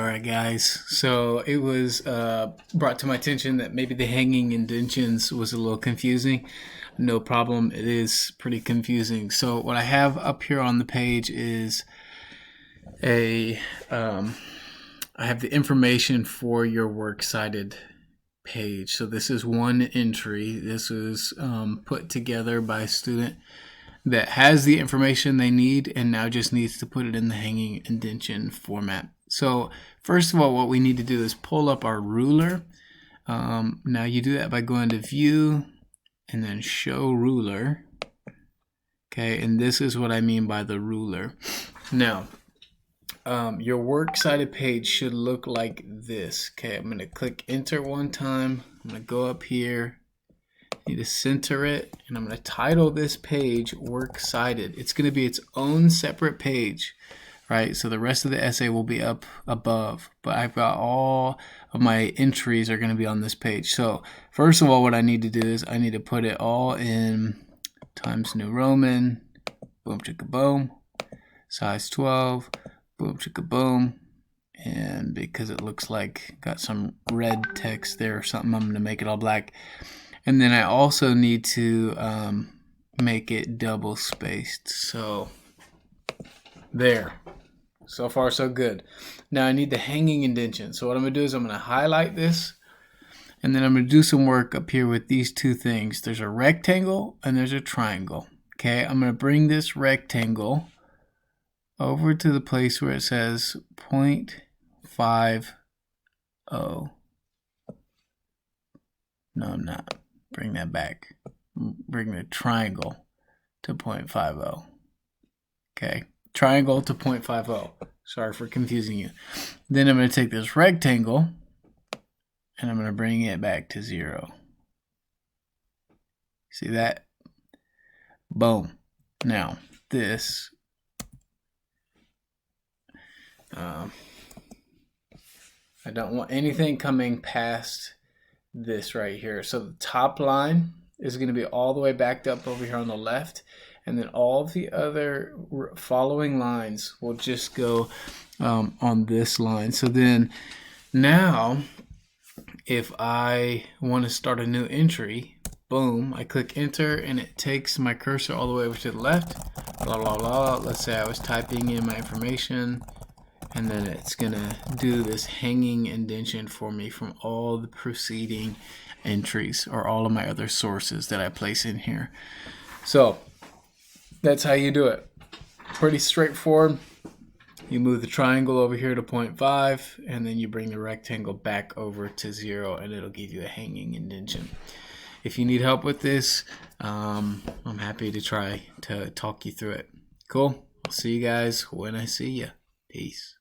All right, guys. So it was brought to my attention that maybe the hanging indentions was a little confusing. No problem. It is pretty confusing. So what I have up here on the page is I have the information for your works cited page. So this is one entry. This was put together by a student that has the information they need and now just needs to put it in the hanging indention format. So first of all, what we need to do is pull up our ruler. Now you do that by going to View and then Show Ruler. Okay, and this is what I mean by the ruler. Now, your works cited page should look like this. Okay, I'm going to click Enter one time. I'm going to go up here. Need to center it, and I'm going to title this page Works Cited. It's going to be its own separate page, right? So the rest of the essay will be up above, but I've got all of my entries are going to be on this page. So first of all, what I need to do is I need to put it all in Times New Roman, boom chicka boom, size 12, boom chicka boom. And because it looks like got some red text there or something, I'm going to make it all black. And then I also need to make it double spaced. So there. So far so good. Now I need the hanging indentation. So what I'm going to do is I'm going to highlight this. And then I'm going to do some work up here with these two things. There's a rectangle and there's a triangle. Okay, I'm going to bring this rectangle over to the place where it says 0.50. No, I'm not. Bring that back. Bring the triangle to 0.50. Okay, triangle to 0.50. Sorry for confusing you. Then I'm going to take this rectangle and I'm going to bring it back to 0. See that? Boom. Now, this I don't want anything coming past this right here. So the top line is going to be all the way backed up over here on the left, and then all of the other following lines will just go on this line. So then now if I want to start a new entry, boom, I click enter and it takes my cursor all the way over to the left, blah blah blah. Let's say I was typing in my information, and then it's gonna do this hanging indentation for me from all the preceding entries or all of my other sources that I place in here. So that's how you do it. Pretty straightforward. You move the triangle over here to 0.5 and then you bring the rectangle back over to 0 and it'll give you a hanging indentation. If you need help with this, I'm happy to try to talk you through it. Cool. I'll see you guys when I see you. Peace.